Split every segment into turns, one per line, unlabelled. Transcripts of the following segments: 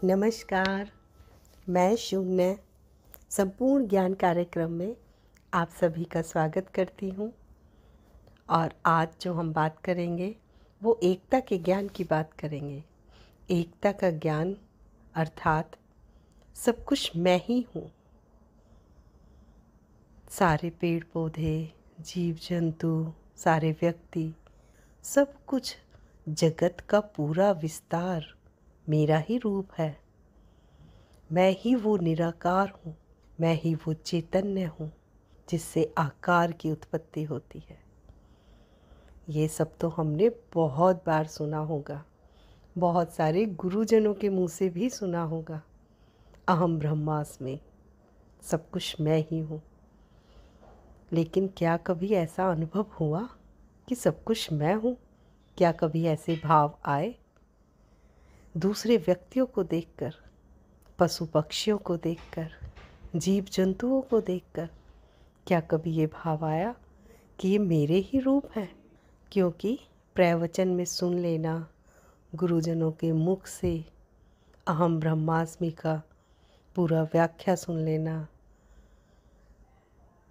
नमस्कार। मैं शून्य संपूर्ण ज्ञान कार्यक्रम में आप सभी का स्वागत करती हूँ। और आज जो हम बात करेंगे वो एकता के ज्ञान की बात करेंगे। एकता का ज्ञान अर्थात सब कुछ मैं ही हूँ। सारे पेड़ पौधे, जीव जंतु, सारे व्यक्ति, सब कुछ, जगत का पूरा विस्तार मेरा ही रूप है। मैं ही वो निराकार हूँ, मैं ही वो चैतन्य हूँ जिससे आकार की उत्पत्ति होती है। ये सब तो हमने बहुत बार सुना होगा, बहुत सारे गुरुजनों के मुंह से भी सुना होगा। अहम ब्रह्मास्मि, सब कुछ मैं ही हूँ। लेकिन क्या कभी ऐसा अनुभव हुआ कि सब कुछ मैं हूँ? क्या कभी ऐसे भाव आए? दूसरे व्यक्तियों को देखकर, पशु पक्षियों को देखकर, जीव जंतुओं को देखकर क्या कभी ये भाव आया कि ये मेरे ही रूप हैं? क्योंकि प्रवचन में सुन लेना, गुरुजनों के मुख से अहम ब्रह्मास्मि का पूरा व्याख्या सुन लेना,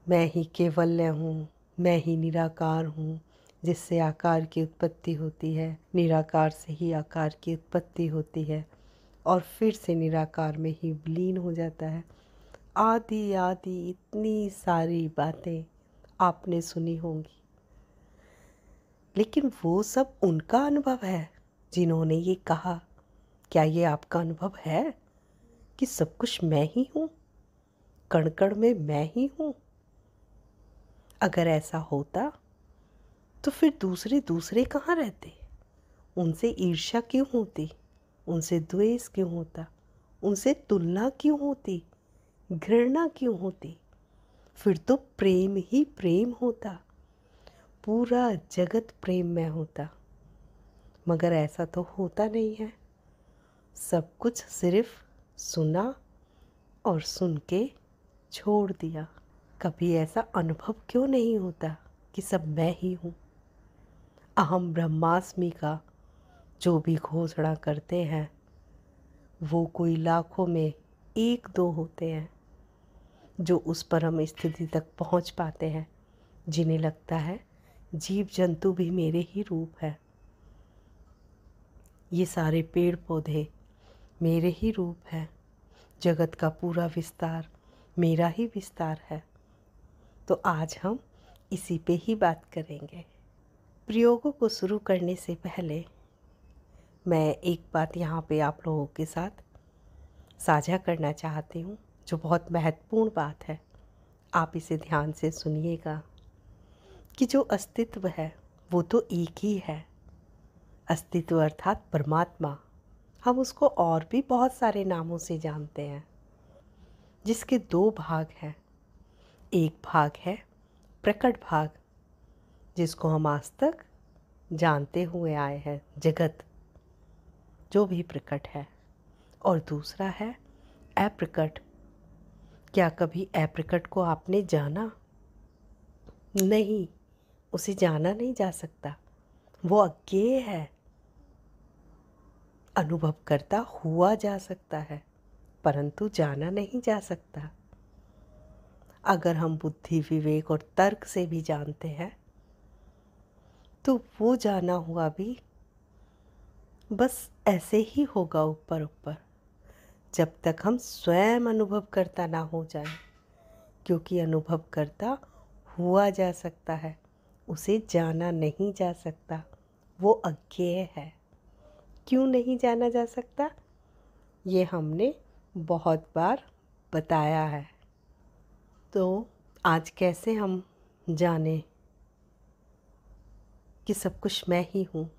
मैं ही कैवल्य हूँ, मैं ही निराकार हूँ, जिससे आकार की उत्पत्ति होती है, निराकार से ही आकार की उत्पत्ति होती है और फिर से निराकार में ही विलीन हो जाता है। आदि आदि इतनी सारी बातें आपने सुनी होंगी। लेकिन वो सब उनका अनुभव है जिन्होंने ये कहा। क्या ये आपका अनुभव है कि सब कुछ मैं ही हूँ, कण कण में मैं ही हूँ? अगर ऐसा होता तो फिर दूसरे कहाँ रहते? उनसे ईर्ष्या क्यों होती? उनसे द्वेष क्यों होता? उनसे तुलना क्यों होती? घृणा क्यों होती? फिर तो प्रेम ही प्रेम होता, पूरा जगत प्रेम में होता। मगर ऐसा तो होता नहीं है। सब कुछ सिर्फ सुना और सुन के छोड़ दिया। कभी ऐसा अनुभव क्यों नहीं होता कि सब मैं ही हूँ? अहम ब्रह्मास्मि का जो भी घोषणा करते हैं वो कोई लाखों में एक दो होते हैं जो उस परम स्थिति तक पहुँच पाते हैं, जिन्हें लगता है जीव जंतु भी मेरे ही रूप है, ये सारे पेड़ पौधे मेरे ही रूप है, जगत का पूरा विस्तार मेरा ही विस्तार है। तो आज हम इसी पे ही बात करेंगे। प्रयोगों को शुरू करने से पहले मैं एक बात यहाँ पे आप लोगों के साथ साझा करना चाहती हूँ, जो बहुत महत्वपूर्ण बात है। आप इसे ध्यान से सुनिएगा कि जो अस्तित्व है वो तो एक ही है। अस्तित्व अर्थात परमात्मा। हम उसको और भी बहुत सारे नामों से जानते हैं, जिसके दो भाग हैं। एक भाग है प्रकट भाग, जिसको हम आज तक जानते हुए आए हैं, जगत जो भी प्रकट है। और दूसरा है अप्रकट। क्या कभी अप्रकट को आपने जाना? नहीं, उसे जाना नहीं जा सकता, वो अज्ञेय है। अनुभव करता हुआ जा सकता है परंतु जाना नहीं जा सकता। अगर हम बुद्धि, विवेक और तर्क से भी जानते हैं तो वो जाना हुआ भी बस ऐसे ही होगा, ऊपर ऊपर, जब तक हम स्वयं अनुभव करता ना हो जाए। क्योंकि अनुभव करता हुआ जा सकता है, उसे जाना नहीं जा सकता, वो अज्ञेय है। क्यों नहीं जाना जा सकता? ये हमने बहुत बार बताया है। तो आज कैसे हम जाने कि सब कुछ मैं ही हूँ,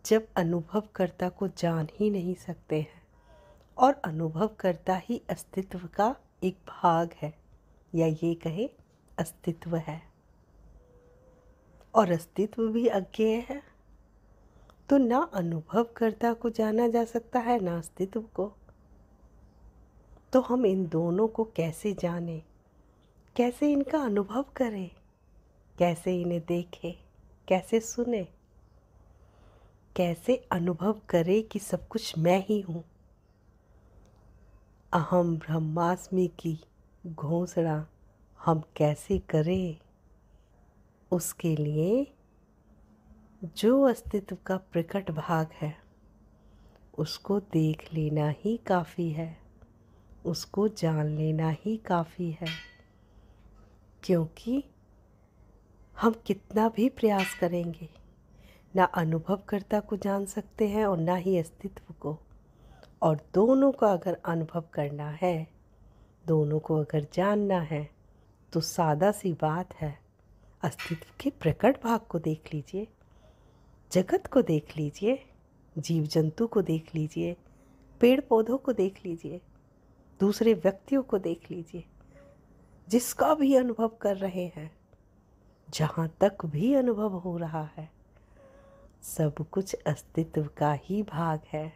जब अनुभवकर्ता को जान ही नहीं सकते हैं और अनुभवकर्ता ही अस्तित्व का एक भाग है, या ये कहे अस्तित्व है, और अस्तित्व भी अज्ञेय है। तो ना अनुभवकर्ता को जाना जा सकता है, ना अस्तित्व को। तो हम इन दोनों को कैसे जाने, कैसे इनका अनुभव करें, कैसे इन्हें देखें, कैसे सुने? कैसे अनुभव करे कि सब कुछ मैं ही हूँ। अहम ब्रह्मास्मि की घोषणा हम कैसे करें। उसके लिए जो अस्तित्व का प्रकट भाग है उसको देख लेना ही काफ़ी है, उसको जान लेना ही काफ़ी है। क्योंकि हम कितना भी प्रयास करेंगे ना अनुभवकर्ता को जान सकते हैं और ना ही अस्तित्व को। और दोनों का अगर अनुभव करना है, दोनों को अगर जानना है, तो सादा सी बात है, अस्तित्व के प्रकट भाग को देख लीजिए, जगत को देख लीजिए, जीव जंतु को देख लीजिए, पेड़ पौधों को देख लीजिए, दूसरे व्यक्तियों को देख लीजिए, जिसका भी अनुभव कर रहे हैं, जहाँ तक भी अनुभव हो रहा है, सब कुछ अस्तित्व का ही भाग है,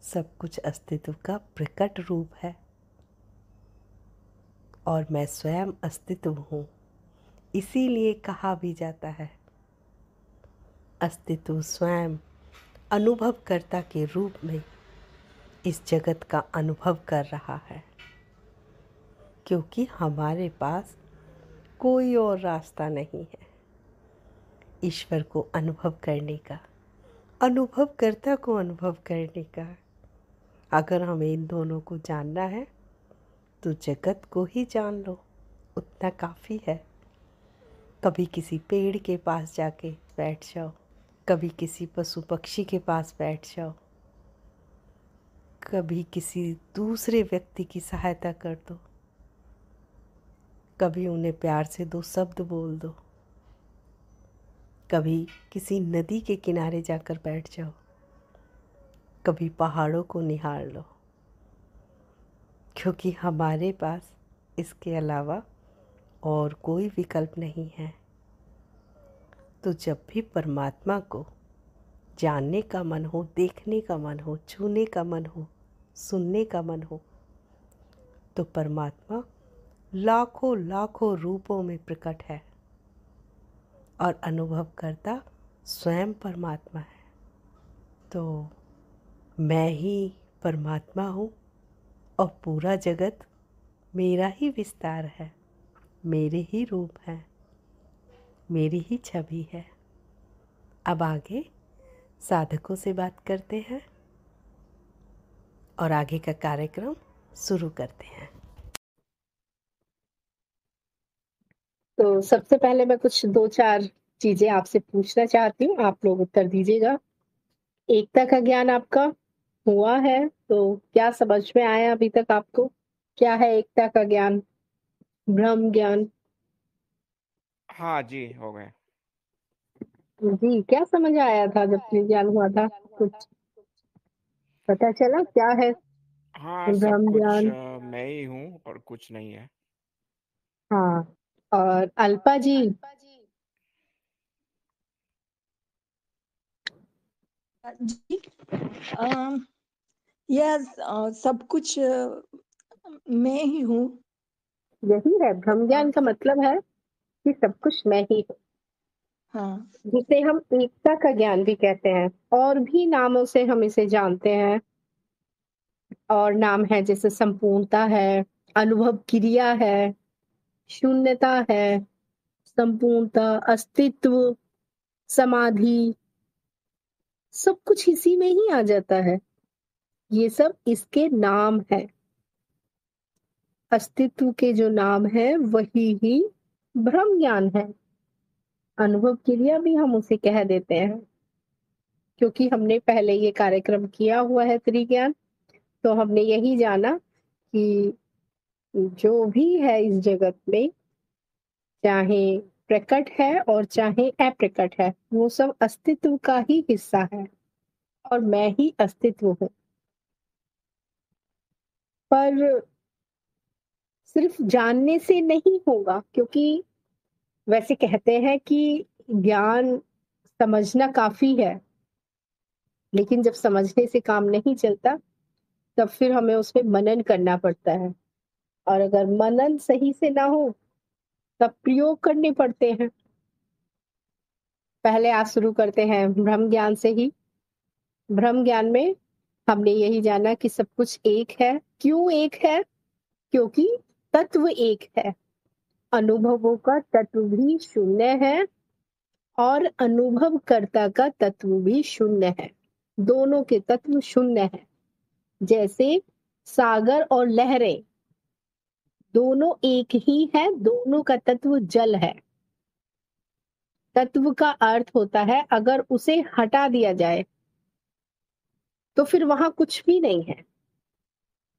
सब कुछ अस्तित्व का प्रकट रूप है। और मैं स्वयं अस्तित्व हूँ, इसीलिए कहा भी जाता है अस्तित्व स्वयं अनुभवकर्ता के रूप में इस जगत का अनुभव कर रहा है। क्योंकि हमारे पास कोई और रास्ता नहीं है ईश्वर को अनुभव करने का, अनुभवकर्ता को अनुभव करने का। अगर हमें इन दोनों को जानना है तो जगत को ही जान लो, उतना काफ़ी है। कभी किसी पेड़ के पास जाके बैठ जाओ, कभी किसी पशु पक्षी के पास बैठ जाओ, कभी किसी दूसरे व्यक्ति की सहायता कर दो, कभी उन्हें प्यार से दो शब्द बोल दो, कभी किसी नदी के किनारे जाकर बैठ जाओ, कभी पहाड़ों को निहार लो। क्योंकि हमारे पास इसके अलावा और कोई विकल्प नहीं है। तो जब भी परमात्मा को जानने का मन हो, देखने का मन हो, छूने का मन हो, सुनने का मन हो, तो परमात्मा लाखों लाखों रूपों में प्रकट है और अनुभव करता स्वयं परमात्मा है। तो मैं ही परमात्मा हूँ और पूरा जगत मेरा ही विस्तार है, मेरे ही रूप है, मेरी ही छवि है। अब आगे साधकों से बात करते हैं और आगे का कार्यक्रम शुरू करते हैं।
तो सबसे पहले मैं कुछ 2-4 चीजें आपसे पूछना चाहती हूँ, आप लोग उत्तर दीजिएगा। एकता का ज्ञान आपका हुआ है, तो क्या समझ में आया अभी तक आपको? क्या है एकता का ज्ञान, ब्रह्म ज्ञान?
हाँ जी, हो गए।
जी, क्या समझ आया था जब ये ज्ञान हुआ था? कुछ पता चला क्या है
हाँ, सब
ब्रह्म
कुछ
ज्ञान?
मैं ही हूँ और कुछ नहीं है।
हाँ, और अल्पा जी?
जी, यस, सब कुछ मैं ही हूँ।
यही है ब्रह्म ज्ञान का मतलब है कि सब कुछ मैं ही हूँ,
हाँ,
जिसे हम एकता का ज्ञान भी कहते हैं। और भी नामों से हम इसे जानते हैं, और नाम है जैसे संपूर्णता है, अनुभव क्रिया है, शून्यता है, संपूर्णता, अस्तित्व, समाधि, सब कुछ इसी में ही आ जाता है। ये सब इसके नाम है। अस्तित्व के जो नाम है वही ही ब्रह्म ज्ञान है। अनुभव क्रिया भी हम उसे कह देते हैं, क्योंकि हमने पहले ये कार्यक्रम किया हुआ है त्रिज्ञान। तो हमने यही जाना कि जो भी है इस जगत में, चाहे प्रकट है और चाहे अप्रकट है, वो सब अस्तित्व का ही हिस्सा है और मैं ही अस्तित्व हूँ। पर सिर्फ जानने से नहीं होगा, क्योंकि वैसे कहते हैं कि ज्ञान समझना काफी है, लेकिन जब समझने से काम नहीं चलता तब फिर हमें उसमें मनन करना पड़ता है। और अगर मनन सही से ना हो तब प्रयोग करने पड़ते हैं। पहले आज शुरू करते हैं ब्रह्म ज्ञान से ही। ब्रह्म ज्ञान में हमने यही जाना कि सब कुछ एक है। क्यों एक है? क्योंकि तत्व एक है। अनुभवों का तत्व भी शून्य है और अनुभवकर्ता का तत्व भी शून्य है। दोनों के तत्व शून्य है। जैसे सागर और लहरें दोनों एक ही है, दोनों का तत्व जल है। तत्व का अर्थ होता है अगर उसे हटा दिया जाए तो फिर वहां कुछ भी नहीं है।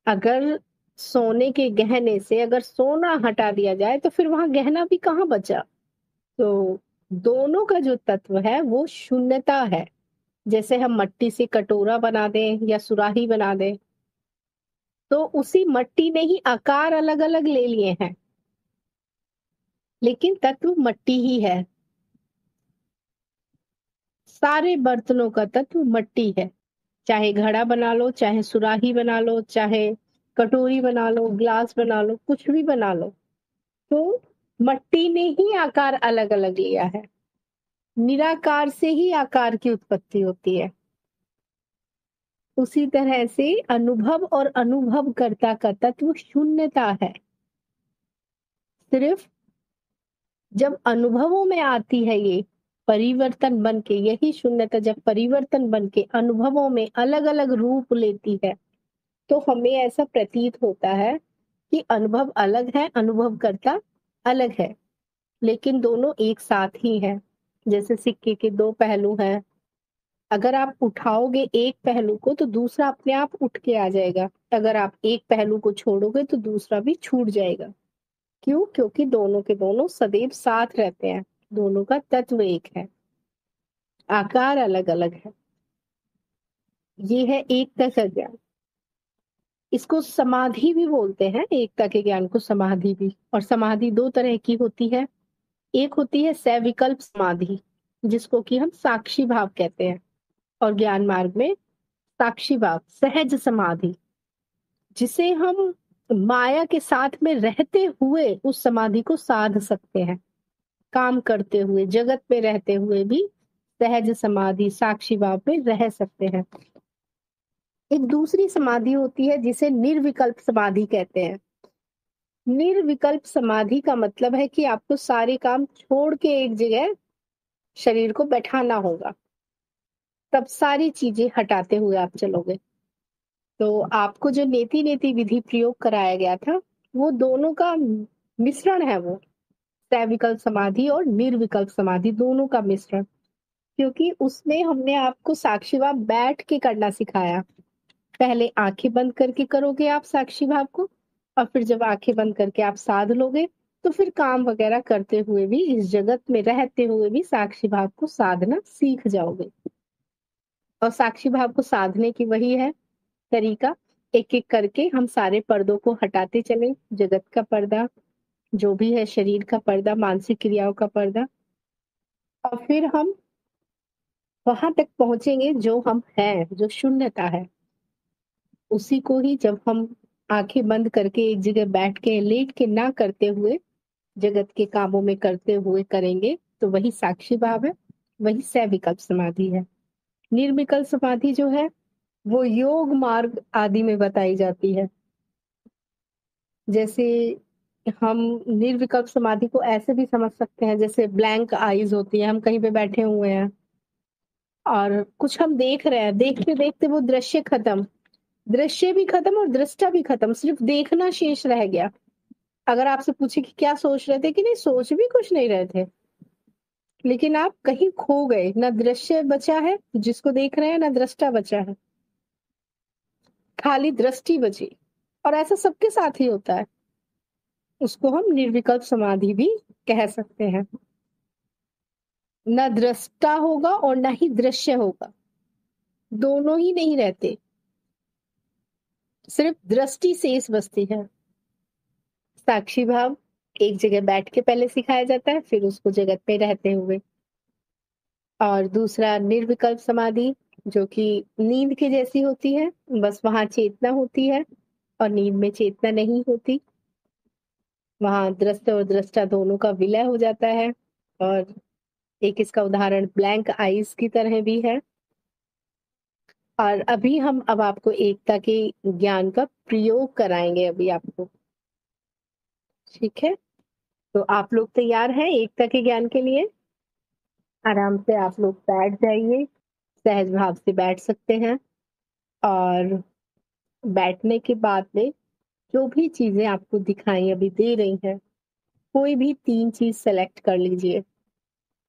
अगर सोने के गहने से अगर सोना हटा दिया जाए तो फिर वहां गहना भी कहाँ बचा। तो दोनों का जो तत्व है वो शून्यता है। जैसे हम मट्टी से कटोरा बना दें या सुराही बना दें तो उसी मट्टी ने ही आकार अलग अलग ले लिए हैं, लेकिन तत्व मट्टी ही है। सारे बर्तनों का तत्व मट्टी है। चाहे घड़ा बना लो, चाहे सुराही बना लो, चाहे कटोरी बना लो, ग्लास बना लो, कुछ भी बना लो, तो मट्टी ने ही आकार अलग अलग लिया है। निराकार से ही आकार की उत्पत्ति होती है। उसी तरह से अनुभव और अनुभवकर्ता का तत्व शून्यता है। सिर्फ जब अनुभवों में आती है ये परिवर्तन बन के, यही शून्यता जब परिवर्तन बन के अनुभवों में अलग अलग रूप लेती है तो हमें ऐसा प्रतीत होता है कि अनुभव अलग है, अनुभवकर्ता अलग है, लेकिन दोनों एक साथ ही हैं। जैसे सिक्के के दो पहलू हैं। अगर आप उठाओगे एक पहलू को तो दूसरा अपने आप उठ के आ जाएगा। अगर आप एक पहलू को छोड़ोगे तो दूसरा भी छूट जाएगा। क्यों? क्योंकि दोनों के दोनों सदैव साथ रहते हैं। दोनों का तत्व एक है, आकार अलग अलग है। ये है एकता का ज्ञान। इसको समाधि भी बोलते हैं, एकता के ज्ञान को समाधि भी। और समाधि दो तरह की होती है। एक होती है सविकल्प समाधि, जिसको कि हम साक्षी भाव कहते हैं, और ज्ञान मार्ग में साक्षी भाव सहज समाधि, जिसे हम माया के साथ में रहते हुए उस समाधि को साध सकते हैं। काम करते हुए, जगत में रहते हुए भी सहज समाधि साक्षी भाव में रह सकते हैं। एक दूसरी समाधि होती है जिसे निर्विकल्प समाधि कहते हैं। निर्विकल्प समाधि का मतलब है कि आपको सारे काम छोड़ के एक जगह शरीर को बैठाना होगा, तब सारी चीजें हटाते हुए आप चलोगे। तो आपको जो नेति नेति विधि प्रयोग कराया गया था वो दोनों का मिश्रण है। वो सविकल्प समाधि और निर्विकल्प समाधि दोनों का मिश्रण, क्योंकि उसमें हमने आपको साक्षी भाव बैठ के करना सिखाया। पहले आंखें बंद करके करोगे आप साक्षी भाव को, और फिर जब आंखें बंद करके आप साध लोगे तो फिर काम वगैरह करते हुए भी, इस जगत में रहते हुए भी साक्षी भाव को साधना सीख जाओगे। और साक्षी भाव को साधने की वही है तरीका, एक एक करके हम सारे पर्दों को हटाते चले। जगत का पर्दा जो भी है, शरीर का पर्दा, मानसिक क्रियाओं का पर्दा, और फिर हम वहां तक पहुंचेंगे जो हम हैं, जो शून्यता है। उसी को ही जब हम आंखें बंद करके एक जगह बैठ के लेट के ना करते हुए जगत के कामों में करते हुए करेंगे तो वही साक्षी भाव है, वही सविकल्प समाधि है। निर्विकल्प समाधि जो है वो योग मार्ग आदि में बताई जाती है। जैसे हम निर्विकल्प समाधि को ऐसे भी समझ सकते हैं, जैसे ब्लैंक आईज होती है। हम कहीं पे बैठे हुए हैं और कुछ हम देख रहे हैं, देखते देखते वो दृश्य खत्म, दृश्य भी खत्म और दृष्टा भी खत्म, सिर्फ देखना शेष रह गया। अगर आपसे पूछे कि क्या सोच रहे थे, कि नहीं सोच भी कुछ नहीं रहे थे, लेकिन आप कहीं खो गए। ना दृश्य बचा है जिसको देख रहे हैं, ना दृष्टा बचा है, खाली दृष्टि बची। और ऐसा सबके साथ ही होता है। उसको हम निर्विकल्प समाधि भी कह सकते हैं। ना दृष्टा होगा और ना ही दृश्य होगा, दोनों ही नहीं रहते, सिर्फ दृष्टि शेष बचती है। साक्षी भाव एक जगह बैठ के पहले सिखाया जाता है, फिर उसको जगत में रहते हुए। और दूसरा निर्विकल्प समाधि, जो कि नींद के जैसी होती है, बस वहां चेतना होती है और नींद में चेतना नहीं होती। वहां दृश्य और दृष्टा दोनों का विलय हो जाता है और एक इसका उदाहरण ब्लैंक आईज की तरह भी है। और अभी हम अब आपको एकता के ज्ञान का प्रयोग कराएंगे अभी आपको। ठीक है, तो आप लोग तैयार हैं एकता के ज्ञान के लिए? आराम से आप लोग बैठ जाइए, सहज भाव से बैठ सकते हैं। और बैठने के बाद में जो भी चीजें आपको दिखाई अभी दे रही हैं, कोई भी 3 चीज सेलेक्ट कर लीजिए।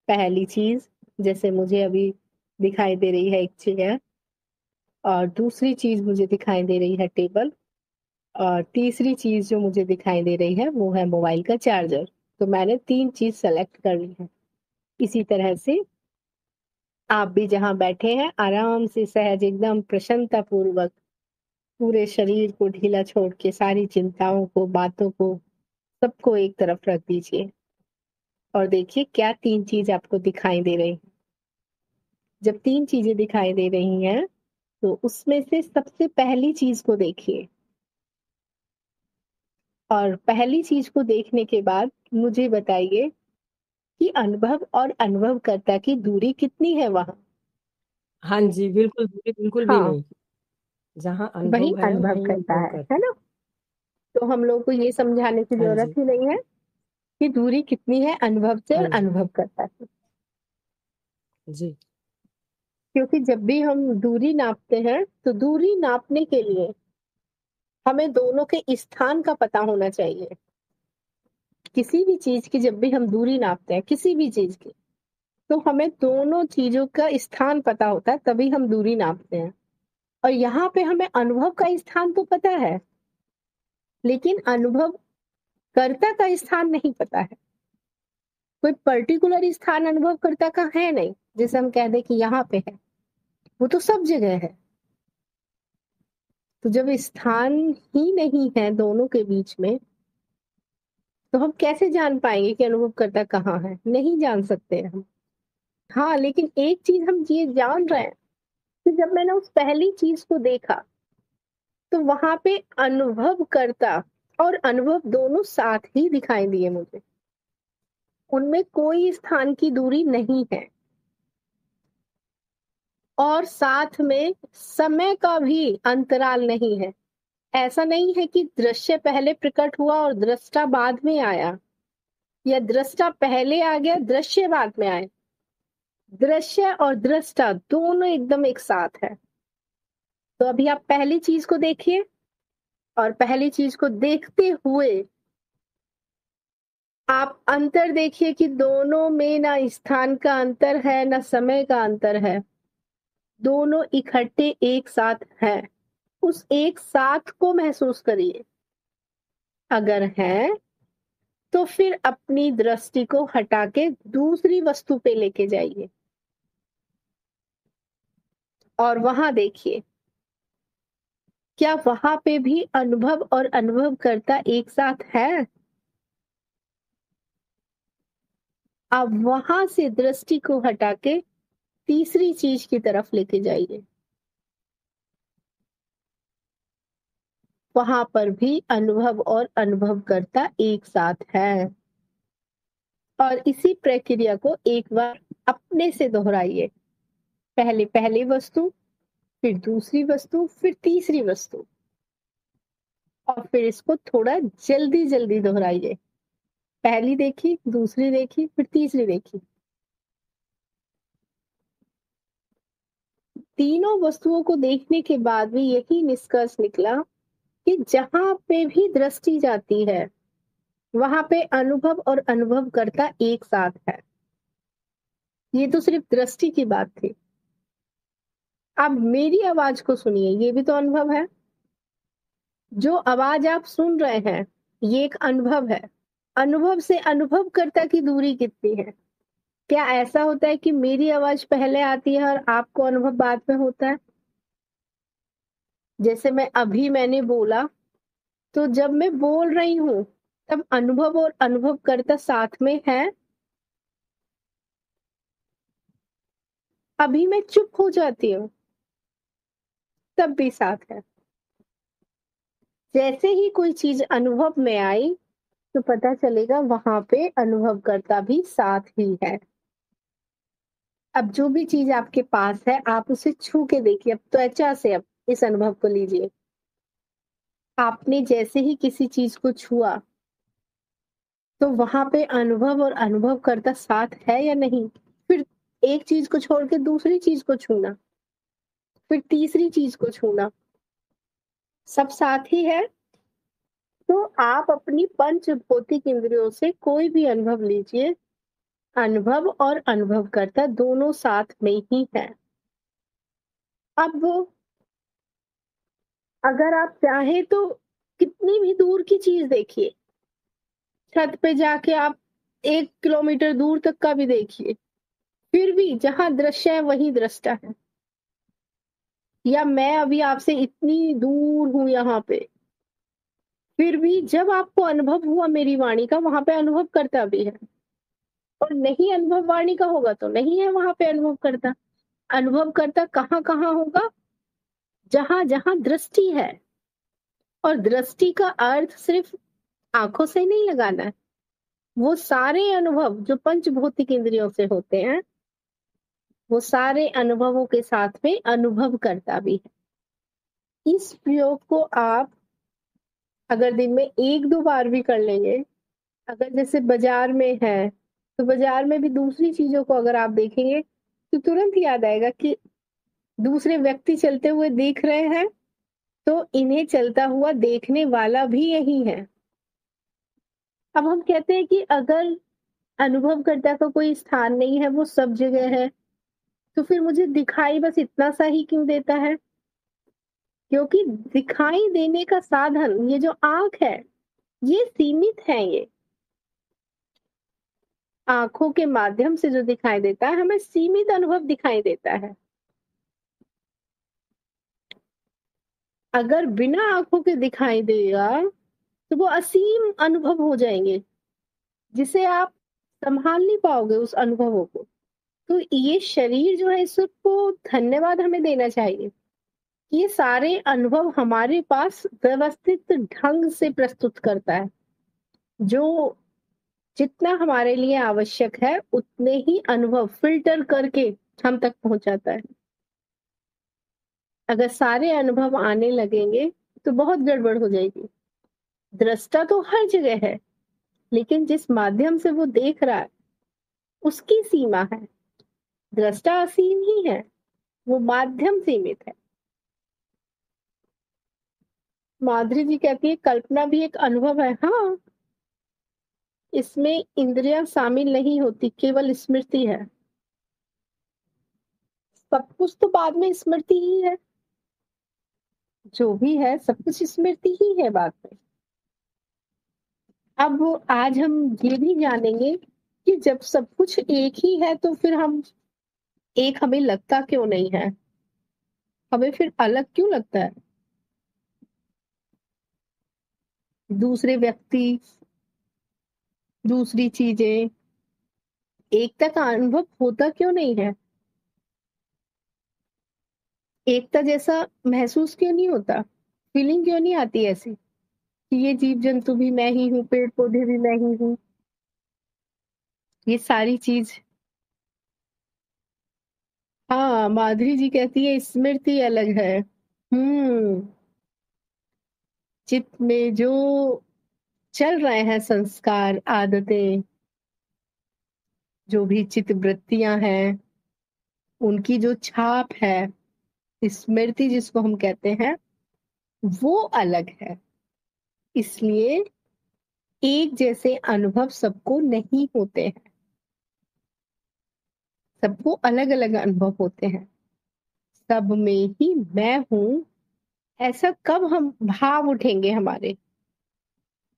पहली चीज, जैसे मुझे अभी दिखाई दे रही है एक चेयर, और दूसरी चीज मुझे दिखाई दे रही है टेबल, और तीसरी चीज जो मुझे दिखाई दे रही है वो है मोबाइल का चार्जर। तो मैंने 3 चीज सेलेक्ट कर ली है। इसी तरह से आप भी जहां बैठे हैं आराम से सहज एकदम प्रसन्नता पूर्वक पूरे शरीर को ढीला छोड़ के सारी चिंताओं को, बातों को, सबको एक तरफ रख दीजिए और देखिए क्या 3 चीज आपको दिखाई दे रही हैं। जब 3 चीजें दिखाई दे रही हैं तो उसमें से सबसे पहली चीज को देखिए, और पहली चीज को देखने के बाद मुझे बताइए कि अनुभव और अनुभवकर्ता की दूरी कितनी है वहां।
हाँ जी, बिल्कुल दूरी बिल्कुल भी
हाँ,
नहीं। जहाँ
वही
अनुभव है
अनुभव
वहीं
करता
अनुभव
है
करता।
ना? तो हम लोग को ये समझाने की
हाँ
जरूरत
जी,
ही नहीं है कि दूरी कितनी है अनुभव से
हाँ
और
जी,
अनुभवकर्ता से।
जी,
क्योंकि जब भी हम दूरी नापते हैं तो दूरी नापने के लिए हमें दोनों के स्थान का पता होना चाहिए। किसी भी चीज की जब भी हम दूरी नापते हैं, किसी भी चीज की, तो हमें दोनों चीजों का स्थान पता होता है, तभी हम दूरी नापते हैं। और यहाँ पे हमें अनुभव का स्थान तो पता है, लेकिन अनुभव कर्ता का स्थान नहीं पता है। कोई पर्टिकुलर स्थान अनुभव कर्ता का है नहीं, जैसे हम कह दे कि यहाँ पे है, वो तो सब जगह है। तो जब स्थान ही नहीं है दोनों के बीच में, तो हम कैसे जान पाएंगे कि अनुभव कर्ता कहाँ है? नहीं जान सकते हम। हाँ, लेकिन एक चीज हम ये जान रहे हैं कि जब मैंने उस पहली चीज को देखा तो वहां पे अनुभव करता और अनुभव दोनों साथ ही दिखाई दिए मुझे। उनमें कोई स्थान की दूरी नहीं है, और साथ में समय का भी अंतराल नहीं है। ऐसा नहीं है कि दृश्य पहले प्रकट हुआ और दृष्टा बाद में आया, या दृष्टा पहले आ गया दृश्य बाद में आए। दृश्य और दृष्टा दोनों एकदम एक साथ है। तो अभी आप पहली चीज को देखिए, और पहली चीज को देखते हुए आप अंतर देखिए कि दोनों में ना स्थान का अंतर है ना समय का अंतर है, दोनों इकट्ठे एक साथ हैं। उस एक साथ को महसूस करिए। अगर है तो फिर अपनी दृष्टि को हटा के दूसरी वस्तु पे लेके जाइए और वहां देखिए क्या वहां पे भी अनुभव और अनुभवकर्ता एक साथ है। अब वहां से दृष्टि को हटा के तीसरी चीज की तरफ लेके जाइए, वहां पर भी अनुभव और अनुभवकर्ता एक साथ है। और इसी प्रक्रिया को एक बार अपने से दोहराइए। पहले पहली वस्तु, फिर दूसरी वस्तु, फिर तीसरी वस्तु, और फिर इसको थोड़ा जल्दी जल्दी दोहराइए। पहली देखी, दूसरी देखी, फिर तीसरी देखी। तीनों वस्तुओं को देखने के बाद भी यही निष्कर्ष निकला कि जहां पे भी दृष्टि जाती है वहां पे अनुभव और अनुभवकर्ता एक साथ है। ये तो सिर्फ दृष्टि की बात थी। अब मेरी आवाज को सुनिए, ये भी तो अनुभव है। जो आवाज आप सुन रहे हैं ये एक अनुभव है। अनुभव से अनुभवकर्ता की दूरी कितनी है? क्या ऐसा होता है कि मेरी आवाज पहले आती है और आपको अनुभव बाद में होता है? जैसे मैंने बोला, तो जब मैं बोल रही हूं तब अनुभव और अनुभवकर्ता साथ में है। अभी मैं चुप हो जाती हूँ तब भी साथ है। जैसे ही कोई चीज अनुभव में आई तो पता चलेगा वहां पे अनुभवकर्ता भी साथ ही है। अब जो भी चीज आपके पास है आप उसे छू के देखिए, अब त्वचा से अब इस अनुभव को लीजिए। आपने जैसे ही किसी चीज को छुआ तो वहां पे अनुभव और अनुभवकर्ता साथ है या नहीं। फिर एक चीज को छोड़ के दूसरी चीज को छूना, फिर तीसरी चीज को छूना, सब साथ ही है। तो आप अपनी पंच भौतिक इंद्रियों से कोई भी अनुभव लीजिए, अनुभव और अनुभवकर्ता दोनों साथ में ही है। अब अगर आप चाहें तो कितनी भी दूर की चीज देखिए, छत पे जाके आप 1 किलोमीटर दूर तक का भी देखिए, फिर भी जहां दृश्य है वही दृष्टा है। या मैं अभी आपसे इतनी दूर हूं यहाँ पे, फिर भी जब आपको अनुभव हुआ मेरी वाणी का, वहां पे अनुभव करता भी है। और नहीं अनुभव वाणी का होगा तो नहीं है वहां पे अनुभव करता। अनुभव करता कहाँ कहाँ होगा, जहां जहां दृष्टि है। और दृष्टि का अर्थ सिर्फ आंखों से नहीं लगाना है, वो सारे अनुभव जो पंच भौतिक इंद्रियों से होते हैं, वो सारे अनुभवों के साथ में अनुभव करता भी है। इस प्रयोग को आप अगर दिन में 1-2 बार भी कर लेंगे, अगर जैसे बाजार में है तो बाजार में भी दूसरी चीजों को अगर आप देखेंगे तो तुरंत याद आएगा कि दूसरे व्यक्ति चलते हुए देख रहे हैं तो इन्हें चलता हुआ देखने वाला भी यही है। अब हम कहते हैं कि अगर अनुभवकर्ता का कोई स्थान नहीं है, वो सब जगह है, तो फिर मुझे दिखाई बस इतना सा ही क्यों देता है। क्योंकि दिखाई देने का साधन ये जो आंख है ये सीमित है। ये आंखों के माध्यम से जो दिखाई देता है हमें सीमित अनुभव दिखाई देता है। अगर बिना आंखों के दिखाई देगा तो वो असीम अनुभव हो जाएंगे जिसे आप संभाल नहीं पाओगे उस अनुभवों को। तो ये शरीर जो है इसको धन्यवाद हमें देना चाहिए कि ये सारे अनुभव हमारे पास व्यवस्थित ढंग से प्रस्तुत करता है। जो जितना हमारे लिए आवश्यक है उतने ही अनुभव फिल्टर करके हम तक पहुंचाता है। अगर सारे अनुभव आने लगेंगे तो बहुत गड़बड़ हो जाएगी। दृष्टा तो हर जगह है, लेकिन जिस माध्यम से वो देख रहा है उसकी सीमा है। दृष्टा असीम ही है, वो माध्यम सीमित है। माधुरी जी कहती है कल्पना भी एक अनुभव है। हाँ, इसमें इंद्रियां शामिल नहीं होती, केवल स्मृति है। सब कुछ तो बाद में स्मृति ही है, जो भी है सब कुछ स्मृति ही है बाद में। अब आज हम ये भी जानेंगे कि जब सब कुछ एक ही है तो फिर हम एक हमें लगता क्यों नहीं है, हमें फिर अलग क्यों लगता है। दूसरे व्यक्ति, दूसरी चीजें, एकता का अनुभव होता क्यों नहीं है। एकता जैसा महसूस क्यों नहीं होता, फीलिंग क्यों नहीं आती ऐसी कि ये जीव जंतु भी मैं ही हूँ, पेड़ पौधे भी मैं ही हूँ, ये सारी चीज। हाँ, माधुरी जी कहती है स्मृति अलग है। चित्त में जो चल रहे हैं संस्कार, आदतें, जो भी चित्त वृत्तियां हैं, उनकी जो छाप है, स्मृति जिसको हम कहते हैं, वो अलग है। इसलिए एक जैसे अनुभव सबको नहीं होते हैं, सबको अलग अलग अनुभव होते हैं। सब में ही मैं हूं, ऐसा कब हम भाव उठेंगे हमारे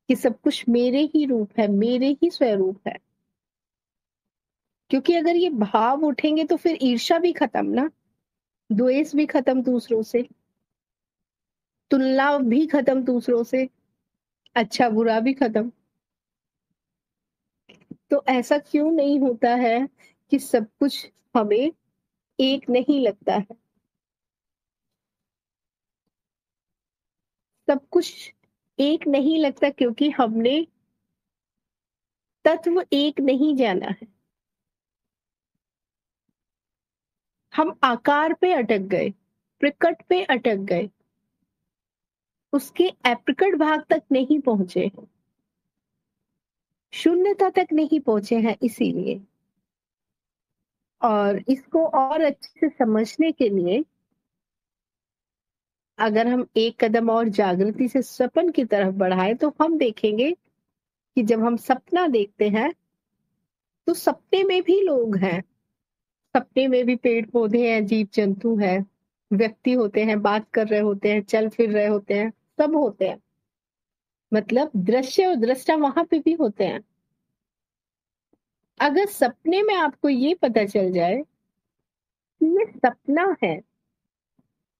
कि सब कुछ मेरे ही रूप है, मेरे ही स्वरूप है। क्योंकि अगर ये भाव उठेंगे तो फिर ईर्ष्या भी खत्म ना, द्वेष भी खत्म दूसरों से, तुलना भी खत्म दूसरों से, अच्छा बुरा भी खत्म। तो ऐसा क्यों नहीं होता है कि सब कुछ हमें एक नहीं लगता है। सब कुछ एक नहीं लगता क्योंकि हमने तत्व एक नहीं जाना है। हम आकार पे अटक गए, प्रकट पे अटक गए, उसके अप्रकट भाग तक नहीं पहुंचे, शून्यता तक नहीं पहुंचे हैं। इसीलिए और इसको और अच्छे से समझने के लिए अगर हम एक कदम और जागृति से सपन की तरफ बढ़ाएं तो हम देखेंगे कि जब हम सपना देखते हैं तो सपने में भी लोग हैं, सपने में भी पेड़ पौधे हैं, जीव जंतु हैं, व्यक्ति होते हैं, बात कर रहे होते हैं, चल फिर रहे होते हैं, सब होते हैं। मतलब दृश्य और दृष्टा वहां पे भी होते हैं। अगर सपने में आपको ये पता चल जाए कि ये सपना है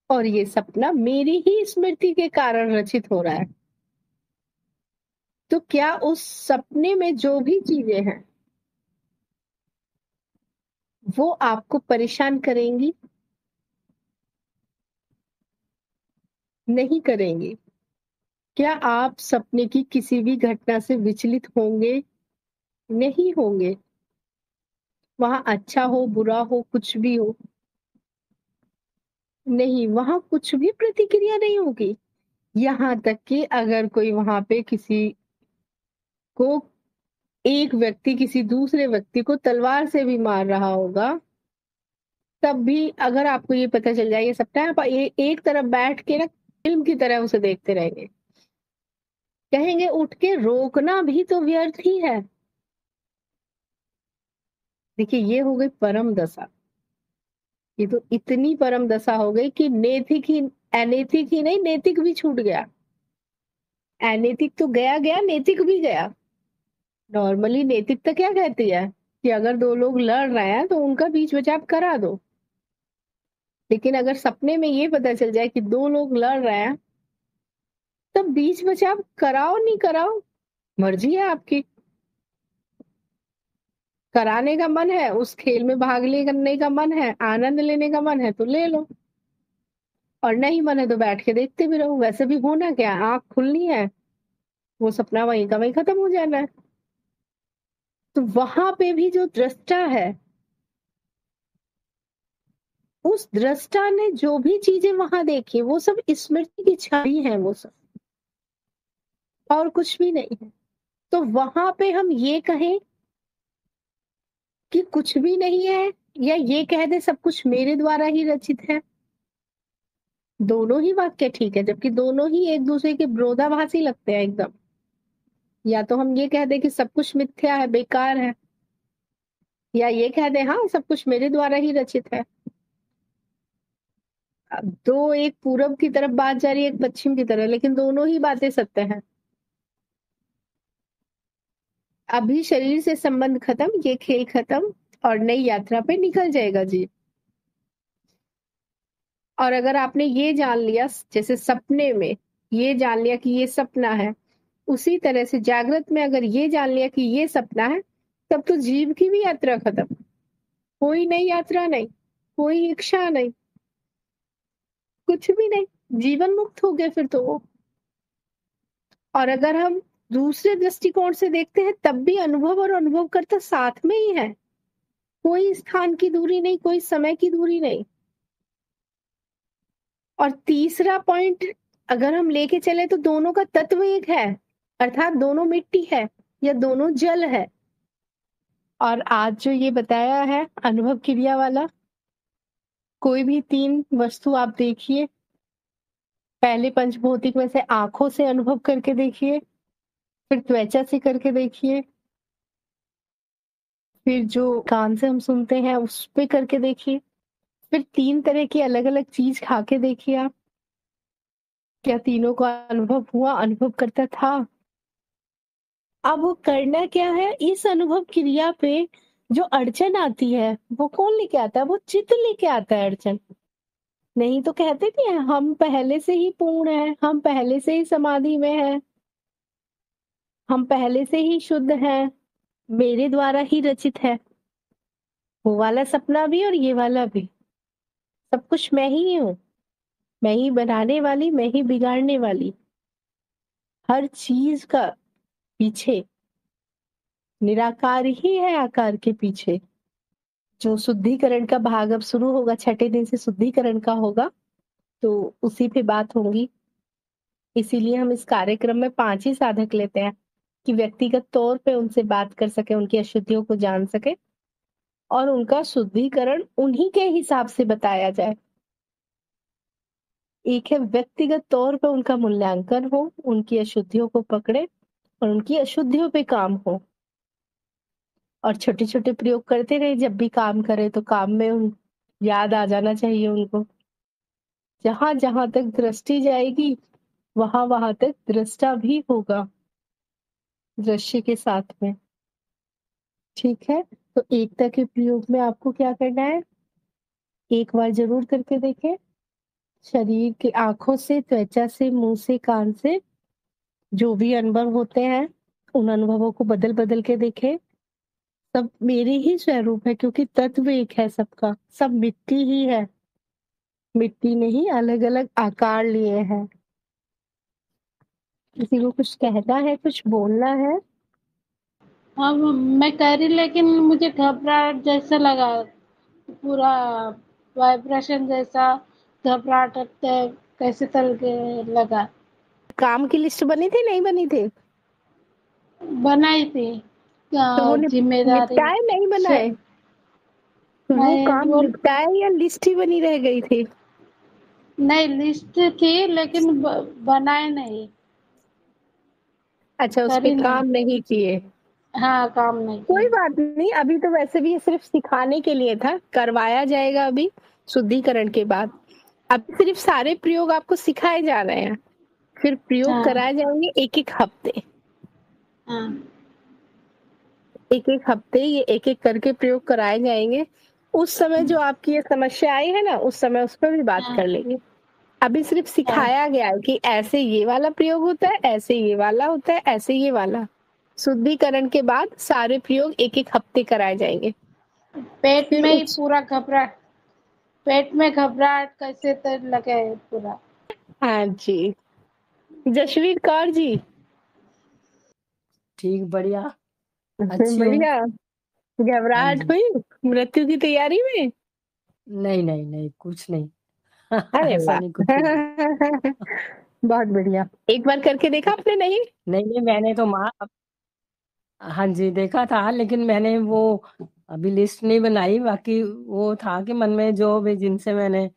और ये सपना मेरी ही स्मृति के कारण रचित हो रहा है, तो क्या उस सपने में जो भी चीजें हैं वो आपको परेशान करेंगी? नहीं करेंगी। क्या आप सपने की किसी भी घटना से विचलित होंगे? नहीं होंगे। वहां अच्छा हो, बुरा हो, कुछ भी हो, नहीं, वहां कुछ भी प्रतिक्रिया नहीं होगी। यहाँ तक कि अगर कोई वहां पे किसी को, एक व्यक्ति किसी दूसरे व्यक्ति को तलवार से भी मार रहा होगा, तब भी अगर आपको ये पता चल जाए ये सपना है, आप एक तरफ बैठ के ना फिल्म की तरह उसे देखते रहेंगे, कहेंगे उठ के रोकना भी तो व्यर्थ ही है। देखिए, ये हो गई परम दशा। ये तो इतनी परम दशा हो गई कि नैतिक ही, अनैतिक ही नहीं, नैतिक भी छूट गया। अनैतिक तो गया गया, नैतिक भी गया। नॉर्मली नैतिकता क्या कहती है कि अगर दो लोग लड़ रहे हैं तो उनका बीच बचाव करा दो। लेकिन अगर सपने में ये पता चल जाए कि दो लोग लड़ रहे हैं, तब बीच बचाव कराओ नहीं कराओ, मर्जी है आपकी। कराने का मन है, उस खेल में भाग लेने का मन है, आनंद लेने का मन है तो ले लो, और नहीं मन है तो बैठ के देखते भी रहो। वैसे भी होना क्या, आंख खुलनी है, वो सपना वहीं का वहीं खत्म हो जाना है। तो वहां पे भी जो दृष्टा है, उस दृष्टा ने जो भी चीजें वहां देखी वो सब स्मृति की छवि है, वो सब और कुछ भी नहीं है। तो वहां पे हम ये कहें कि कुछ भी नहीं है, या ये कह दे सब कुछ मेरे द्वारा ही रचित है, दोनों ही वाक्य ठीक है, जबकि दोनों ही एक दूसरे के विरोधाभासी लगते हैं एकदम। या तो हम ये कह दे कि सब कुछ मिथ्या है, बेकार है, या ये कह दे हाँ सब कुछ मेरे द्वारा ही रचित है। अब दो, एक पूरब की तरफ बात जा रही है, एक पश्चिम की तरफ, लेकिन दोनों ही बातें सत्य हैं। अभी शरीर से संबंध खत्म, ये खेल खत्म, और नई यात्रा पे निकल जाएगा जी। और अगर आपने ये जान लिया, जैसे सपने में ये जान लिया कि ये सपना है, उसी तरह से जागृत में अगर ये जान लिया कि ये सपना है, तब तो जीव की भी यात्रा खत्म। कोई नई यात्रा नहीं, कोई इच्छा नहीं, कुछ भी नहीं, जीवन मुक्त हो गए फिर तो वो। और अगर हम दूसरे दृष्टिकोण से देखते हैं, तब भी अनुभव और अनुभवकर्ता साथ में ही है, कोई स्थान की दूरी नहीं, कोई समय की दूरी नहीं। और तीसरा पॉइंट अगर हम लेके चले तो दोनों का तत्व एक है, अर्थात दोनों मिट्टी है या दोनों जल है। और आज जो ये बताया है अनुभव क्रिया वाला, कोई भी तीन वस्तु आप देखिए, पहले पंचभौतिक में से आंखों से अनुभव करके देखिए, फिर त्वचा से करके देखिए, फिर जो कान से हम सुनते हैं उस पे करके देखिए, फिर तीन तरह की अलग अलग चीज खा के देखिए आप, क्या तीनों का अनुभव हुआ, अनुभव करता था। अब वो करना क्या है, इस अनुभव क्रिया पे जो अड़चन आती है वो कौन लेके आता है, वो चित्त लेके आता है अड़चन। नहीं तो कहते भी हैं हम पहले से ही पूर्ण है, हम पहले से ही समाधि में है, हम पहले से ही शुद्ध हैं, मेरे द्वारा ही रचित है। वो वाला सपना भी और ये वाला भी, सब कुछ मैं ही हूँ, मैं ही बनाने वाली, मैं ही बिगाड़ने वाली। हर चीज का पीछे निराकार ही है, आकार के पीछे। जो शुद्धिकरण का भाग अब शुरू होगा, छठे दिन से शुद्धिकरण का होगा, तो उसी पे बात होगी। इसीलिए हम इस कार्यक्रम में 5 ही साधक लेते हैं कि व्यक्तिगत तौर पे उनसे बात कर सके, उनकी अशुद्धियों को जान सके और उनका शुद्धिकरण उन्हीं के हिसाब से बताया जाए। एक है व्यक्तिगत तौर पे उनका मूल्यांकन हो, उनकी अशुद्धियों को पकड़े और उनकी अशुद्धियों पे काम हो, और छोटे छोटे प्रयोग करते रहे। जब भी काम करे तो काम में याद आ जाना चाहिए उनको। जहां जहां तक दृष्टि जाएगी वहां वहां तक दृष्टा भी होगा, दृश्य के साथ में। ठीक है, तो एकता के प्रयोग में आपको क्या करना है, एक बार जरूर करके देखें। शरीर के आंखों से, त्वचा से, मुंह से, कान से जो भी अनुभव होते हैं उन अनुभवों को बदल बदल के देखें। सब मेरे ही स्वरूप है, क्योंकि तत्व एक है सबका, सब मिट्टी ही है। मिट्टी ने ही अलग अलग आकार लिए हैं। किसी को कुछ कहना है, कुछ बोलना है?
हाँ मैं कह रही, लेकिन मुझे घबराहट जैसा लगा, पूरा वाइब्रेशन जैसा घबराहट कैसे तल के लगा।
काम की लिस्ट बनी थी, नहीं बनी थी?
बनाई थी
तो वो
जिम्मेदारी
निपटाए नहीं बनाए? वो
नहीं,
काम
वो
निपटाए या लिस्ट ही बनी रह गई थी?
नहीं, लिस्ट थी लेकिन बनाए नहीं,
अच्छा, उस पे
करी नहीं।
काम नहीं किए।
हाँ, काम नहीं
कोई
किया।
बात नहीं, अभी तो वैसे भी ये सिर्फ सिखाने के लिए था, करवाया जाएगा अभी शुद्धिकरण के बाद। अब सिर्फ सारे प्रयोग आपको सिखाए जा रहे हैं, फिर प्रयोग
हाँ
कराए जाएंगे एक एक हफ्ते।
हाँ
एक एक हफ्ते ये एक एक करके प्रयोग कराए जाएंगे। उस समय जो आपकी ये समस्या आई है ना, उस समय उस पर भी बात
हाँ
कर लेंगे। अभी सिर्फ
हाँ
सिखाया गया है कि ऐसे ये वाला प्रयोग होता है, ऐसे ये वाला होता है, ऐसे ये वाला। शुद्धिकरण के बाद सारे प्रयोग एक एक हफ्ते कराए जाएंगे।
पेट
फिर
में ही
उस
पूरा घबराहट, पेट में घबराहट कैसे तो लगे है पूरा।
हाँ जी, जसवीर कौर जी।
ठीक, बढ़िया, अच्छी हूँ।
बढ़िया।
हाँ
घबराहट
जी।
हुई मृत्यु की तैयारी में?
नहीं नहीं नहीं, कुछ नहीं।
अरे
ऐसा
वाह!
नहीं, कुछ नहीं।
बहुत बढ़िया। एक बार करके देखा आपने? नहीं?
नहीं नहीं, मैंने तो हाँ जी, देखा था, लेकिन मैंने वो अभी लिस्ट नहीं बनाई। बाकी वो था कि मन में जो भी जिनसे मैंने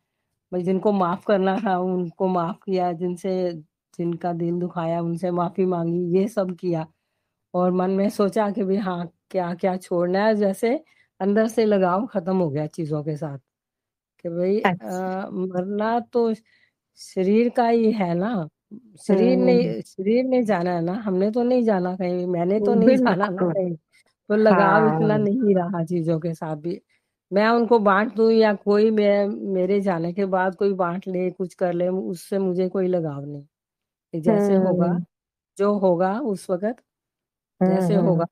जिनको माफ करना था उनको माफ किया, जिनका दिल दुखाया उनसे माफी मांगी, ये सब किया। और मन में सोचा कि भी हाँ, क्या क्या छोड़ना है। जैसे अंदर से लगाव खत्म हो गया चीजों के साथ, कि भाई
अच्छा।
मरना तो शरीर का ही है ना।
हम्म,
शरीर ने जाना है ना, हमने तो नहीं जाना कहीं, मैंने तो नहीं जाना ना
बिल्कुल।
कहीं। तो लगाव इतना
हाँ।
नहीं रहा चीजों के साथ भी। मैं उनको बांट दूं या कोई मेरे जाने के बाद कोई बांट ले, कुछ कर ले, उससे मुझे कोई लगाव नहीं। कि जैसे होगा,
हम्म
जो होगा उस वक्त, जैसे होगा,
हम्म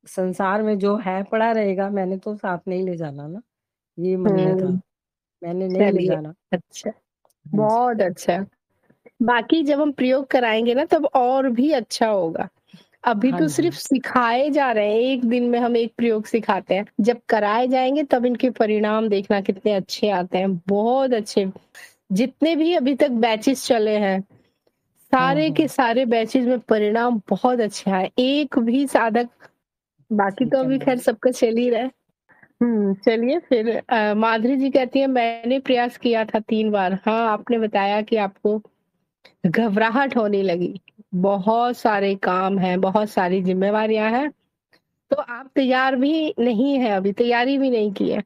संसार में जो है पड़ा रहेगा, मैंने तो साथ नहीं ले जाना ना। ये मन में था,
हम्म
मैंने नहीं ले
चलिए,
जाना।
अच्छा,
हाँ जी।
बहुत अच्छा। बाकी जब हम प्रयोग कराएंगे ना तब और भी अच्छा होगा। अभी
हाँ
तो
जी।
सिर्फ सिखाए जा रहे हैं, एक दिन में हम एक प्रयोग सिखाते हैं। जब कराए जाएंगे तब इनके परिणाम देखना कितने अच्छे आते हैं, बहुत अच्छे। जितने भी अभी तक बैचेस चले हैं, सारे के
हाँ,
सारे बैचेस में परिणाम बहुत अच्छे आए। एक भी साधक, बाकी तो
ठीक है
अभी खैर
मैम।
सबका चल ही रहा है। चलिए फिर। माधुरी जी कहती है मैंने प्रयास किया था 3 बार। हाँ, आपने बताया कि आपको घबराहट होने लगी, बहुत सारे काम हैं, बहुत सारी जिम्मेवारियां हैं, तो आप तैयार भी नहीं है, अभी तैयारी भी नहीं की है।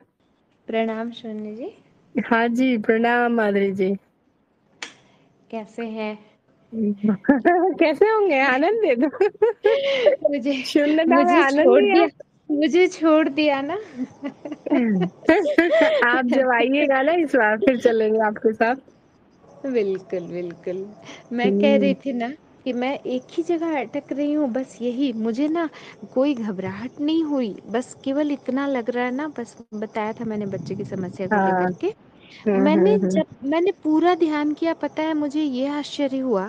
प्रणाम सोनी जी।
हाँ जी, प्रणाम माधुरी जी।
कैसे हैं?
कैसे होंगे, आनंद दे दो।
मुझे
शून्यता में
मुझे
आनंद
छोड़
ही है।
दिया, मुझे छोड़ दिया ना।
आप जब आइएगा ना इस बार, फिर चलेंगे आपके साथ।
बिल्कुल बिल्कुल। मैं कह रही
हम्म,
थी ना कि मैं एक ही जगह अटक रही हूँ, बस यही मुझे ना, कोई घबराहट नहीं हुई, बस केवल इतना लग रहा है ना, बस बताया था मैंने बच्चे की समस्या को
हाँ।
लेकर के।
हम्म।
जब मैंने पूरा ध्यान किया, पता है मुझे ये आश्चर्य हुआ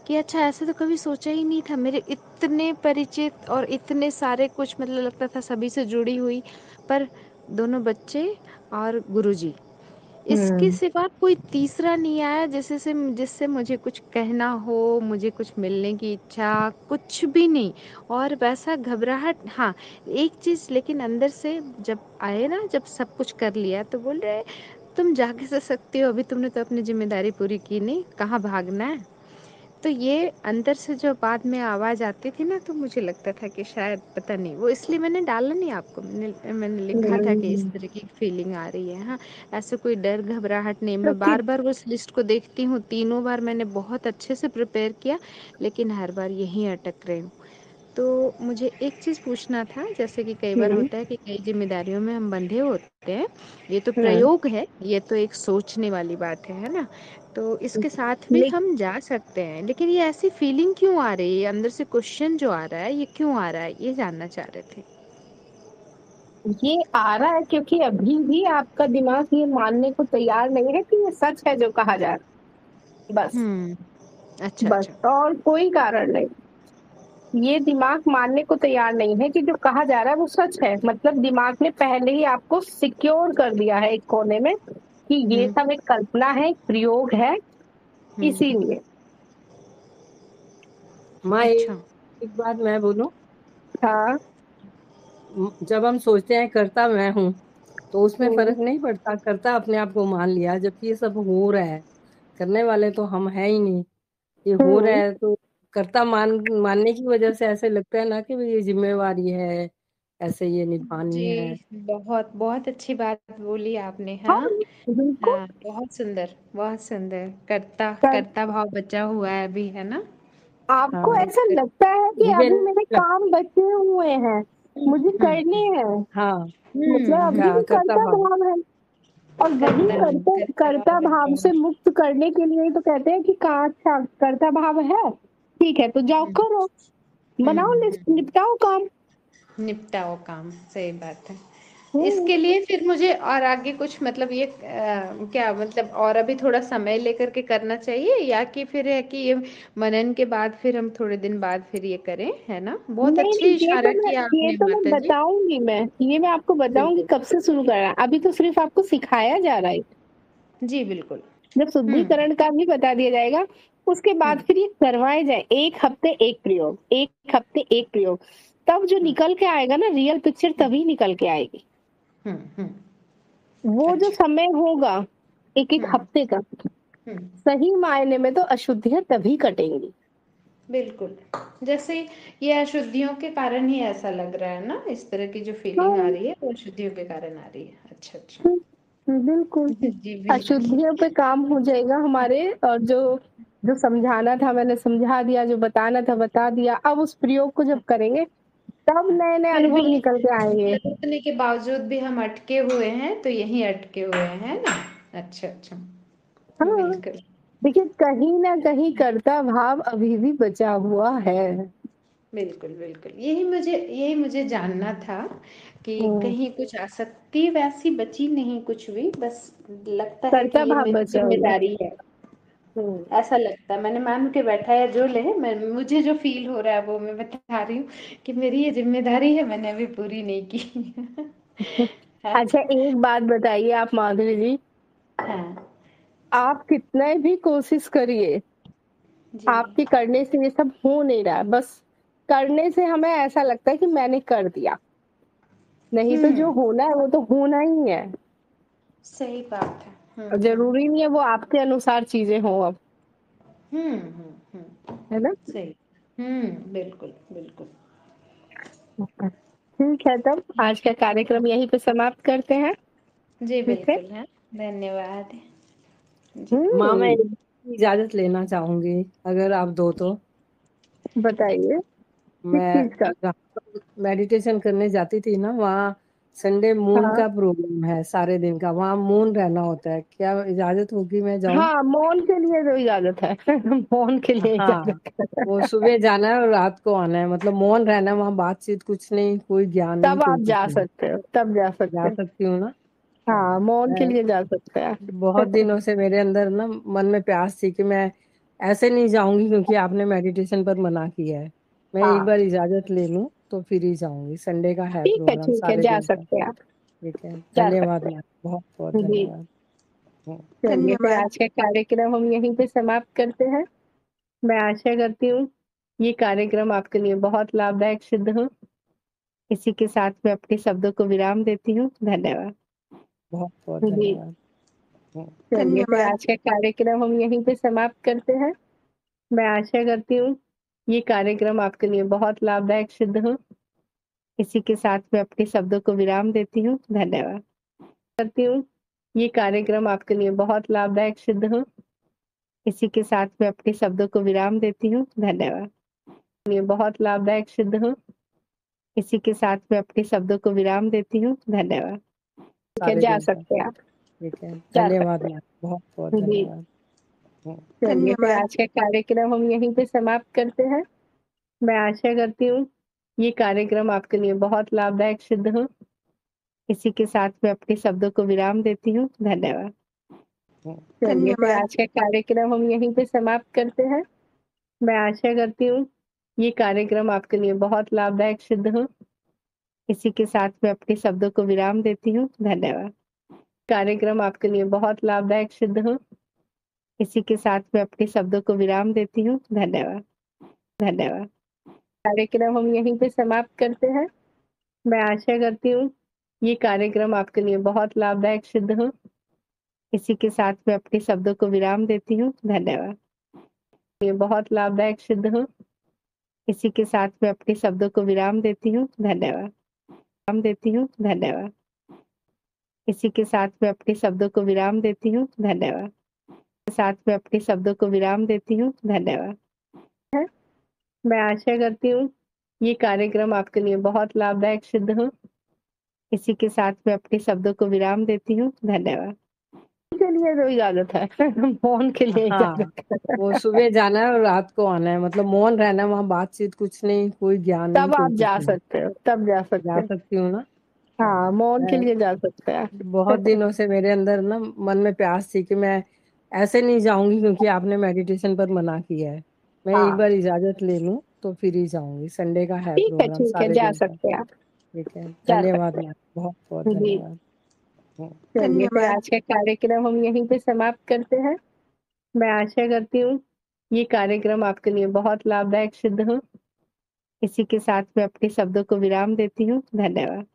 कि अच्छा, ऐसे तो कभी सोचा ही नहीं था। मेरे इतने परिचित और इतने सारे कुछ, मतलब लगता था सभी से जुड़ी हुई, पर दोनों बच्चे और गुरुजी। इसके सिवा कोई तीसरा नहीं आया जिससे मुझे कुछ कहना हो, मुझे कुछ मिलने की इच्छा, कुछ भी नहीं। और वैसा घबराहट, हाँ, एक चीज़ लेकिन अंदर से जब आए ना, जब सब कुछ कर लिया तो बोल रहे तुम जा कैसे सकती हो, अभी तुमने तो अपनी जिम्मेदारी पूरी की नहीं, कहाँ भागना है। तो ये अंदर से जो बाद में आवाज़ आती थी ना, तो मुझे लगता था कि शायद पता नहीं, वो इसलिए मैंने डाला नहीं आपको, मैंने लिखा था कि इस तरह की फीलिंग आ रही है। हाँ, ऐसे कोई डर घबराहट नहीं।
तो
मैं बार बार उस लिस्ट को देखती हूँ, तीनों बार मैंने बहुत अच्छे से प्रिपेयर किया, लेकिन हर बार यहीं अटक रही हूँ। तो मुझे एक चीज़ पूछना था, जैसे कि कई बार होता है कि कई जिम्मेदारियों में हम बंधे होते हैं, ये तो प्रयोग है, ये तो एक सोचने वाली बात है ना, तो इसके साथ भी हम जा सकते हैं, लेकिन ये ऐसी फीलिंग क्यों आ रही है, अंदर से क्वेश्चन जो आ रहा है, ये क्यों आ रहा है, ये जानना चाह रहे थे।
ये आ रहा है क्योंकि अभी भी आपका दिमाग ये मानने को तैयार नहीं है कि ये सच है जो कहा जा रहा है। बस
अच्छा
बस,
अच्छा।
और कोई कारण नहीं। ये दिमाग मानने को तैयार नहीं है कि जो कहा जा रहा है वो सच है। मतलब दिमाग ने पहले ही आपको सिक्योर कर दिया है एक कोने में कि ये सब एक कल्पना है, एक प्रयोग है, इसीलिए।
माँ
अच्छा।
एक बात मैं बोलूं,
हाँ।
जब हम सोचते हैं करता मैं हूँ, तो उसमें
हम्म,
फर्क नहीं पड़ता, करता अपने आप को मान लिया, जबकि ये सब हो रहा है, करने वाले तो हम है ही नहीं, ये हो रहा
हम्म,
है तो करता मानने की वजह से ऐसे लगता है ना कि भाई ये जिम्मेवारी है, ऐसे ये निभानी है।
जी, बहुत बहुत अच्छी बात बोली आपने।
हाँ,
हाँ
बिल्कुल।
हाँ, बहुत सुंदर, बहुत सुंदर। कर्ता
कर,
कर्ता भाव बचा हुआ है अभी, है ना।
आपको
हाँ,
ऐसा लगता है कि अभी
इवन
मेरे काम बचे हुए हैं, मुझे करने
हम्म
हैं,
हाँ,
मतलब अभी
क्या
भी
करता
कर्ता
भाव।
भाव है। और वही
कर्ता
कर्ता
कर्ता
कर्ता
भाव बचा
भाव
हुआ
से
है।
मुक्त करने के लिए ही तो कहते हैं कि कहाँ, अच्छा कर्ता भाव है, ठीक है तो जाओ
हम्म
करो, बनाओ लिस्ट,
हम्म।
निपटाओ काम।
निपटाओ काम, सही बात है।
हम्म,
इसके लिए फिर मुझे और आगे कुछ मतलब ये क्या मतलब और अभी थोड़ा समय लेकर के करना चाहिए, या कि फिर है कि ये मनन के बाद फिर हम थोड़े दिन बाद फिर ये करें, है ना। बहुत
नहीं
अच्छी
नहीं,
इशारा किया आपने माता जी।
बताऊंगी मैं, ये मैं आपको बताऊंगी
बिल्कुल।
कब से शुरू करना है। अभी तो सिर्फ आपको सिखाया जा रहा है।
जी बिल्कुल।
जब
हम्म
शुद्धिकरण का भी बता दिया जाएगा, उसके बाद
हम्म
फिर ये करवाए जाए, एक हफ्ते एक प्रयोग, एक हफ्ते एक प्रयोग, तब जो
हम्म
निकल के आएगा ना रियल पिक्चर, तभी निकल के आएगी।
हम्म।
वो जो
अच्छा।
समय होगा एक एक
हम्म
हफ्ते का,
हम्म।
सही मायने में तो अशुद्धियां तभी कटेंगी।
बिल्कुल। जैसे ये अशुद्धियों के कारण ही ऐसा लग रहा है ना, इस तरह की जो फीलिंग आ
हाँ,
रही है वो अशुद्धियों के कारण आ रही है। अच्छा अच्छा।
बिल्कुल।
जी बिल्कुल।
अशुद्धियों पे काम हो जाएगा हमारे, और जो जो समझाना था मैंने समझा दिया, जो बताना था बता दिया। अब उस प्रयोग को जब करेंगे तब नए नए
फिर
अनुभव
भी
निकल के आएंगे।
इतने के बावजूद भी हम अटके हुए हैं, तो यहीं अटके हुए हैं ना। अच्छा अच्छा।
हाँ,
बिल्कुल
देखिए कहीं ना कहीं कर्ता भाव अभी भी बचा हुआ है।
बिल्कुल। बिल्कुल यही मुझे जानना था कि
हम्म,
कहीं कुछ आसक्ति वैसी बची नहीं, कुछ भी, बस लगता है कि
कर्ता
ये
भाव
मेरी
बचा हुआ है।
जिम्मेदारी है।
हम्म,
ऐसा लगता है, मैंने मान के बैठा है जो ले, मुझे जो फील हो रहा है वो मैं बता रही हूँ कि मेरी ये जिम्मेदारी है, मैंने अभी पूरी नहीं की। है।
अच्छा एक बात बताइए आप माधुरी जी,
हाँ
आप कितना भी कोशिश करिए,
जी।
आपके करने से ये सब हो नहीं रहा है। बस करने से हमें ऐसा लगता है कि मैंने कर दिया, नहीं तो जो
हम्म।
होना है वो तो होना ही है।
सही बात है।
अब जरूरी नहीं है वो आपके अनुसार चीजें हो अब, है ना।
सही। बिल्कुल बिल्कुल।
ठीक है, तब आज का कार्यक्रम यहीं पे समाप्त करते हैं।
जी
ठीक है।
बिल्कुल है। धन्यवाद। जी।
माँ मैं
हम्म,
इजाजत लेना चाहूंगी, अगर आप दो तो।
बताइए किस
मैं
चीज का।
मेडिटेशन करने जाती थी ना, वहाँ संडे मून
हाँ
का प्रोग्राम है, सारे दिन का वहाँ मौन रहना होता है, क्या इजाजत होगी मैं जाऊँ?
हाँ, मौन के लिए तो इजाजत है। मौन के लिए
हाँ,
इजाजत है।
वो सुबह जाना है और रात को आना है, मतलब मौन रहना है वहाँ, बातचीत कुछ नहीं, कोई ज्ञान नहीं,
तब
कोई
आप
कुछ
जा
नहीं।
सकते हो, तब जा सकते
जा
हो।
सकती हूँ ना।
हाँ,
हाँ,
मौन के
मैं
लिए जा सकते हैं।
बहुत दिनों से मेरे अंदर ना मन में प्यास थी कि मैं ऐसे नहीं जाऊंगी, क्योंकि आपने मेडिटेशन पर मना किया है। मैं एक
हाँ,
बार इजाजत ले लूं तो फिर ही जाऊंगी, संडे का है प्रोग्राम
ठीक है
सारे
जा
दिन का।
सकते हैं आप।
ठीक है,
जा
धन्यवाद
सकते
मैम, बहुत बहुत
हैं जी।
धन्यवाद।
चलिए फिर
धन्यवाद।
आज का कार्यक्रम हम यहीं पे समाप्त करते हैं। मैं आशा करती हूँ ये कार्यक्रम आपके लिए बहुत लाभदायक सिद्ध हो। इसी के साथ मैं अपने शब्दों को विराम देती हूँ। धन्यवाद
बहुत बहुत
जी।
धन्यवाद।
चलिए फिर
धन्यवाद।
आज का कार्यक्रम हम यहीं पे समाप्त करते हैं। मैं आशा करती हूँ ये कार्यक्रम आपके लिए बहुत लाभदायक सिद्ध हो। इसी के साथ मैं अपने शब्दों को विराम देती हूँ। धन्यवाद करती हूँ ये कार्यक्रम आपके लिए बहुत लाभदायक सिद्ध हो। इसी के साथ मैं अपने शब्दों को विराम देती हूँ। धन्यवाद ये बहुत लाभदायक सिद्ध हो। इसी के साथ मैं अपने शब्दों को विराम देती हूँ। धन्यवाद ठीक है,
सारे
जा
दिन का
सकते हैं आप।
ठीक है,
जा
धन्यवाद
सकते
मैम, बहुत बहुत
हैं जी।
धन्यवाद।
चलिए फिर
धन्यवाद।
आज का कार्यक्रम हम यहीं पे समाप्त करते हैं। मैं आशा करती हूँ ये कार्यक्रम आपके लिए बहुत लाभदायक सिद्ध हो। इसी के साथ मैं अपने शब्दों को विराम देती हूँ। धन्यवाद चलिए फिर
धन्यवाद।
आज का कार्यक्रम हम यहीं पे समाप्त करते हैं। मैं आशा करती हूँ ये कार्यक्रम आपके लिए बहुत लाभदायक सिद्ध हो। इसी के साथ मैं अपने शब्दों को विराम देती हूँ। धन्यवाद कार्यक्रम आपके लिए बहुत लाभदायक सिद्ध हो। इसी के साथ मैं अपने शब्दों को विराम देती हूँ। धन्यवाद कार्यक्रम हम यहीं पे समाप्त करते हैं। मैं आशा करती हूँ ये कार्यक्रम आपके लिए बहुत लाभदायक सिद्ध हो। इसी के साथ मैं अपने शब्दों को विराम देती हूँ। धन्यवाद ये बहुत लाभदायक सिद्ध हो। इसी के साथ मैं अपने शब्दों को विराम देती हूँ। धन्यवाद विराम देती हूँ। धन्यवाद इसी के साथ मैं अपने शब्दों को विराम देती हूँ। धन्यवाद के साथ मैं अपने शब्दों को विराम देती हूँ। धन्यवाद मैं आशा करती हूँ ये कार्यक्रम आपके लिए बहुत लाभदायक सिद्ध हो। इसी के साथ मैं अपने शब्दों को विराम देती हूँ। धन्यवाद के लिए तो इजाजत है मौन के लिए
हाँ,
इजाजत
वो सुबह जाना है और रात को आना है, मतलब मौन रहना है, वहाँ बातचीत कुछ नहीं, कोई ज्ञान नहीं,
तब
कोई
आप
कुछ
जा
नहीं।
सकते हो, तब जा सकते
जा
हो।
सकती हूँ ना।
हाँ, मौन के
मैं
लिए जा सकते हैं।
बहुत दिनों से मेरे अंदर ना मन में प्यास थी कि मैं ऐसे नहीं जाऊंगी, क्योंकि आपने मेडिटेशन पर मना किया है। मैं एक
हाँ
बार इजाजत ले लूं तो फिर ही जाऊंगी। संडे का है प्रोग्राम
ठीक है,
सारे
जा
दिन का।
सकते हैं आप।
ठीक है,
जा
धन्यवाद
सकते
मैम, बहुत बहुत
हैं जी।
धन्यवाद।
चलिए फिर
धन्यवाद।
आज का कार्यक्रम हम यहीं पे समाप्त करते हैं। मैं आशा करती हूँ ये कार्यक्रम आपके लिए बहुत लाभदायक सिद्ध हो। इसी के साथ मैं अपने शब्दों को विराम देती हूँ। धन्यवाद